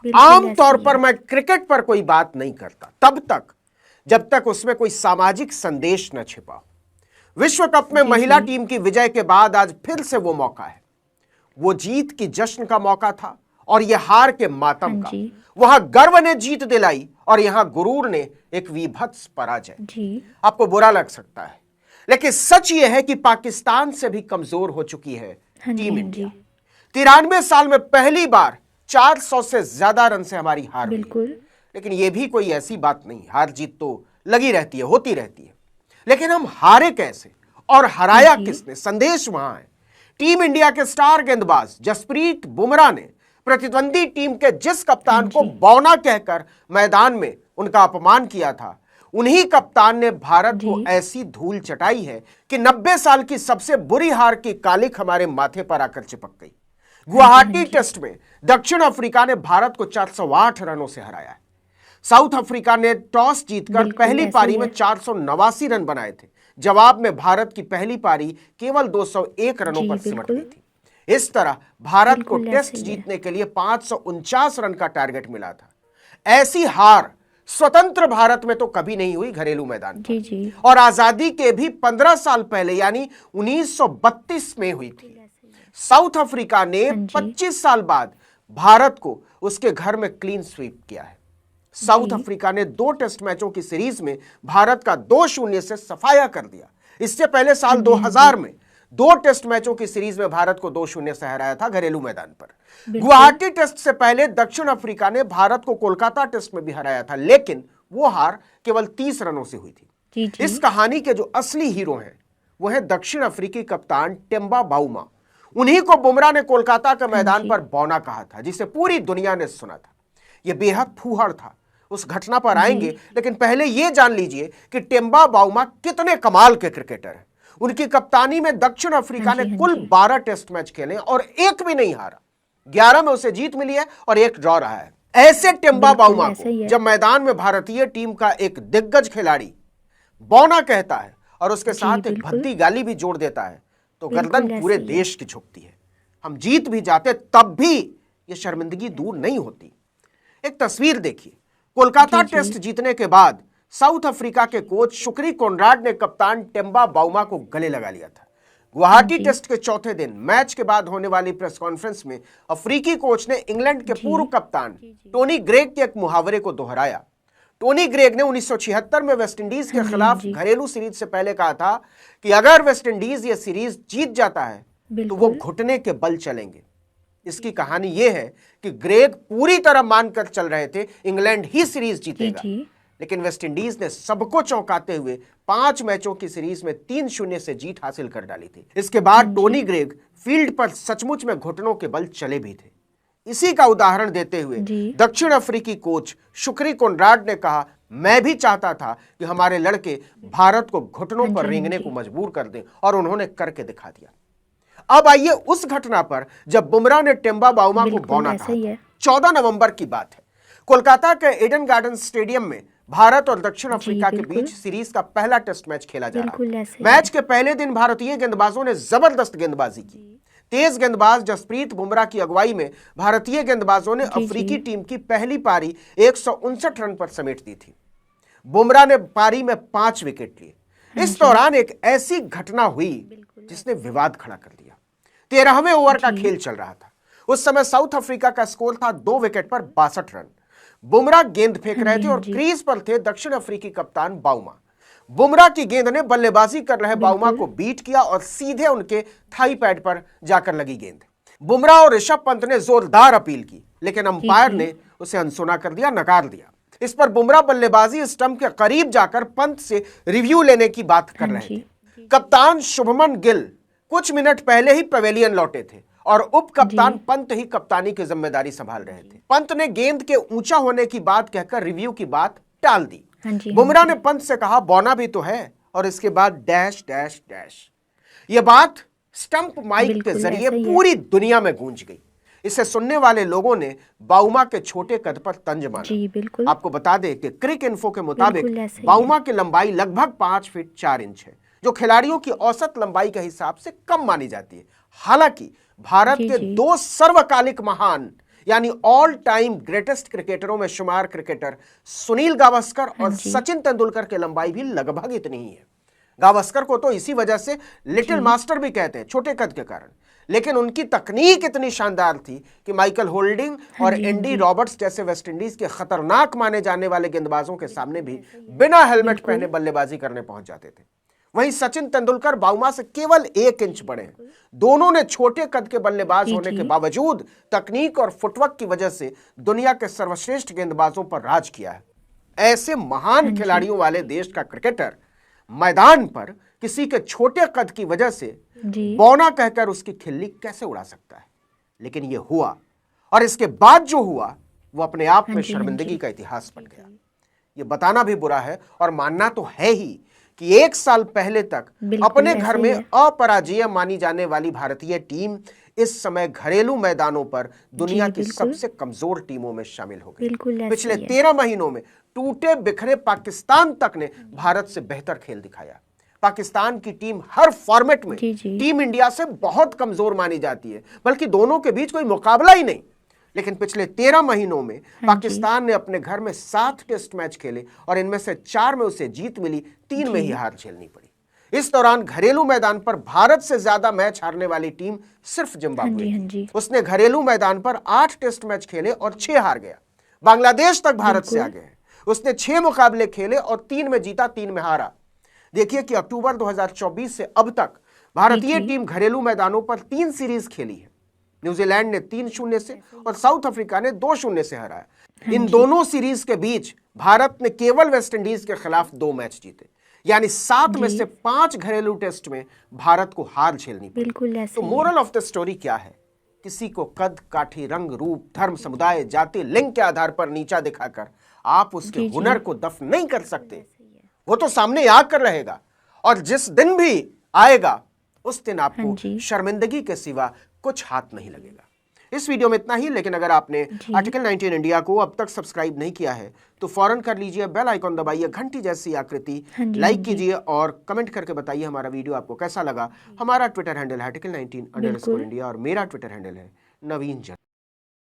आमतौर पर मैं क्रिकेट पर कोई बात नहीं करता तब तक जब तक उसमें कोई सामाजिक संदेश न छिपा हो। विश्व कप में महिला टीम की विजय के बाद आज फिर से वो मौका है। वो जीत की जश्न का मौका था और यह हार के मातम का। वहां गर्व ने जीत दिलाई और यहां गुरूर ने एक विभत्स पराजय। आपको बुरा लग सकता है, लेकिन सच यह है कि पाकिस्तान से भी कमजोर हो चुकी है टीम इंडिया। 93 साल में पहली बार 400 से ज्यादा रन से हमारी हार हुई। लेकिन यह भी कोई ऐसी बात नहीं, हार जीत तो लगी रहती है, होती रहती है। लेकिन हम हारे कैसे और हराया किसने, संदेश वहां है। टीम इंडिया के स्टार गेंदबाज जसप्रीत बुमराह ने प्रतिद्वंदी टीम के जिस कप्तान को बौना कहकर मैदान में उनका अपमान किया था, उन्हीं कप्तान ने भारत को ऐसी धूल चटाई है कि 90 साल की सबसे बुरी हार की कालिक हमारे माथे पर आकर चिपक गई। गुवाहाटी टेस्ट में दक्षिण अफ्रीका ने भारत को 408 रनों से हराया है। साउथ अफ्रीका ने टॉस जीतकर पहली पारी में 489 रन बनाए थे। जवाब में भारत की पहली पारी केवल 201 रनों पर सिमट गई थी। इस तरह भारत को टेस्ट जीतने के लिए 549 रन का टारगेट मिला था। ऐसी हार स्वतंत्र भारत में तो कभी नहीं हुई घरेलू मैदान पर। और आजादी के भी 15 साल पहले यानी 1932 में हुई थी। साउथ अफ्रीका ने 25 साल बाद भारत को उसके घर में क्लीन स्वीप किया है। साउथ अफ्रीका ने 2 टेस्ट मैचों की सीरीज में भारत का 2-0 से सफाया कर दिया। इससे पहले साल 2000 में 2 टेस्ट मैचों की सीरीज में भारत को 2-0 से हराया था घरेलू मैदान पर। गुवाहाटी टेस्ट से पहले दक्षिण अफ्रीका ने भारत को कोलकाता टेस्ट में भी हराया था, लेकिन वो हार केवल 30 रनों से हुई थी। इस कहानी के जो असली हीरो हैं वो है दक्षिण अफ्रीकी कप्तान टेम्बा बाउमा। उन्हीं को बुमराह ने कोलकाता के मैदान पर बौना कहा था, जिसे पूरी दुनिया ने सुना था। यह बेहद फूहड़ था। उस घटना पर आएंगे, लेकिन पहले यह जान लीजिए कि टेम्बा बाउमा कितने कमाल के क्रिकेटर हैं। उनकी कप्तानी में दक्षिण अफ्रीका ने कुल 12 टेस्ट मैच खेले और एक भी नहीं हारा। 11 में उसे जीत मिली है और एक ड्रॉ रहा है। ऐसे टेम्बा बाउमा को जब मैदान में भारतीय टीम का एक दिग्गज खिलाड़ी बौना कहता है और उसके साथ एक भद्दी गाली भी जोड़ देता है, तो गर्दन पूरे देश की झुकती है। हम जीत भी जाते तब भी यह शर्मिंदगी दूर नहीं होती। एक तस्वीर देखिए। कोलकाता टेस्ट जीतने के बाद साउथ अफ्रीका के कोच शुक्री कोनराड ने कप्तान टेम्बा बाउमा को गले लगा लिया था। गुवाहाटी टेस्ट के चौथे दिन मैच के बाद होने वाली प्रेस कॉन्फ्रेंस में अफ्रीकी कोच ने इंग्लैंड के पूर्व कप्तान टोनी ग्रेग के एक मुहावरे को दोहराया। टोनी ग्रेग ने 1976 में वेस्टइंडीज के खिलाफ घरेलू सीरीज से पहले कहा था कि अगर वेस्टइंडीज ये सीरीज जीत जाता है तो वो घुटने के बल चलेंगे। इसकी कहानी यह है कि ग्रेग पूरी तरह मानकर चल रहे थे इंग्लैंड ही सीरीज जीतेगा, लेकिन वेस्टइंडीज ने सबको चौंकाते हुए 5 मैचों की सीरीज में 3-0 से जीत हासिल कर डाली थी। इसके बाद टोनी ग्रेग फील्ड पर सचमुच में घुटनों के बल चले भी थे। इसी का उदाहरण देते हुए दक्षिण अफ्रीकी कोच शुक्री कोनराड ने कहा, मैं भी चाहता था कि हमारे लड़के भारत को घुटनों पर रेंगने को मजबूर कर दें, और उन्होंने करके दिखा दिया। अब आइए उस घटना पर जब बुमराह ने टेम्बा बाउमा को बौना कहा। 14 नवंबर की बात है। कोलकाता के ईडन गार्डन स्टेडियम में भारत और दक्षिण अफ्रीका के बीच सीरीज का पहला टेस्ट मैच खेला जा रहा है। मैच के पहले दिन भारतीय गेंदबाजों ने जबरदस्त गेंदबाजी की। तेज गेंदबाज जसप्रीत बुमराह की अगुवाई में भारतीय गेंदबाजों ने अफ्रीकी टीम की पहली पारी 159 रन पर समेट दी थी। बुमराह ने पारी में 5 विकेट लिए। इस दौरान एक ऐसी घटना हुई जिसने विवाद खड़ा कर दिया। 13वें ओवर का खेल चल रहा था। उस समय साउथ अफ्रीका का स्कोर था 2 विकेट पर 62 रन। बुमराह गेंद फेंक रहे थे और क्रीज पर थे दक्षिण अफ्रीकी कप्तान बाउमा। बुमराह की गेंद ने बल्लेबाजी कर रहे बाउमा को बीट किया और सीधे उनके थाई पैड पर जाकर लगी गेंद। बुमराह और ऋषभ पंत ने जोरदार अपील की, लेकिन अंपायर ने उसे अनसुना कर दिया, नकार दिया। इस पर बुमराह बल्लेबाजी स्टंप के करीब जाकर पंत से रिव्यू लेने की बात कर रहे थे। कप्तान शुभमन गिल कुछ मिनट पहले ही पवेलियन लौटे थे और उप कप्तान पंत ही कप्तानी की जिम्मेदारी संभाल रहे थे। पंत ने गेंद के ऊंचा होने की बात कहकर रिव्यू की बात टाल दी। बुमराह ने पंत से कहा, बौना भी तो है, और इसके बाद डैश डैश डैश। यह बात स्टंप माइक के जरिए पूरी दुनिया में गूंज गई। इसे सुनने वाले लोगों ने बाउमा के छोटे कद पर तंज मारा। आपको बता दें कि क्रिक इन्फो के मुताबिक बाउमा की लंबाई लगभग 5 फीट 4 इंच है, जो खिलाड़ियों की औसत लंबाई के हिसाब से कम मानी जाती है। हालांकि भारत के 2 सर्वकालिक महान यानी ऑल टाइम ग्रेटेस्ट क्रिकेटरों में शुमार क्रिकेटर सुनील गावस्कर और सचिन तेंदुलकर की लंबाई भी लगभग इतनी ही है। गावस्कर को तो इसी वजह से लिटिल मास्टर भी कहते हैं, छोटे कद के कारण। लेकिन उनकी तकनीक इतनी शानदार थी कि माइकल होल्डिंग और एंडी रॉबर्ट्स जैसे वेस्टइंडीज के खतरनाक माने जाने वाले गेंदबाजों के सामने भी बिना हेलमेट पहने बल्लेबाजी करने पहुंच जाते थे। वहीं सचिन तेंदुलकर बाउमा से केवल 1 इंच बड़े हैं। दोनों ने छोटे कद के बल्लेबाज होने के बावजूद तकनीक और फुटवर्क की वजह से दुनिया के सर्वश्रेष्ठ गेंदबाजों पर राज किया है। ऐसे महान खिलाड़ियों वाले देश का क्रिकेटर मैदान पर किसी के छोटे कद की वजह से बौना कहकर उसकी खिल्ली कैसे उड़ा सकता है? लेकिन यह हुआ, और इसके बाद जो हुआ वो अपने आप में शर्मिंदगी का इतिहास बन गया। ये बताना भी बुरा है और मानना तो है ही कि 1 साल पहले तक अपने घर में अपराजेय मानी जाने वाली भारतीय टीम इस समय घरेलू मैदानों पर दुनिया की सबसे कमजोर टीमों में शामिल हो गई। पिछले 13 महीनों में टूटे बिखरे पाकिस्तान तक ने भारत से बेहतर खेल दिखाया। पाकिस्तान की टीम हर फॉर्मेट में टीम इंडिया से बहुत कमजोर मानी जाती है, बल्कि दोनों के बीच कोई मुकाबला ही नहीं। लेकिन पिछले 13 महीनों में पाकिस्तान ने अपने घर में 7 टेस्ट मैच खेले और इनमें से 4 में उसे जीत मिली, 3 में ही हार झेलनी पड़ी। इस दौरान घरेलू मैदान पर भारत से ज्यादा मैच हारने वाली टीम सिर्फ जिम्बाब्वे थी। उसने घरेलू मैदान पर 8 टेस्ट मैच खेले और 6 हार गया। बांग्लादेश तक भारत से आगे है। उसने 6 मुकाबले खेले और 3 में जीता, 3 में हारा। देखिए कि अक्टूबर 2024 से अब तक भारतीय टीम घरेलू मैदानों पर 3 सीरीज खेली है। न्यूजीलैंड ने 3-0 से और साउथ अफ्रीका ने 2-0 से हराया। इन दोनों सीरीज के बीच भारत ने केवल वेस्टइंडीज के खिलाफ 2 मैच जीते, यानी 7 में से 5 घरेलू टेस्ट में भारत को हार झेलनी पड़ी। तो मोरल ऑफ द स्टोरी क्या है? किसी को कद, काठी, रंग, रूप, धर्म, समुदाय, जाति, लिंग के आधार पर नीचा दिखाकर आप उसके हुनर को दफन नहीं कर सकते। वो तो सामने आकर रहेगा, और जिस दिन भी आएगा उस दिन आपको शर्मिंदगी के सिवा कुछ हाथ नहीं लगेगा। इस वीडियो में इतना ही, लेकिन अगर आपने आर्टिकल 19 इंडिया को अब तक सब्सक्राइब नहीं किया है तो फौरन कर लीजिए, बेल आइकॉन दबाइए, घंटी जैसी आकृति लाइक कीजिए और कमेंट करके बताइए हमारा वीडियो आपको कैसा लगा। हमारा ट्विटर हैंडल है article19_India और मेरा ट्विटर हैंडल है नवीन जन।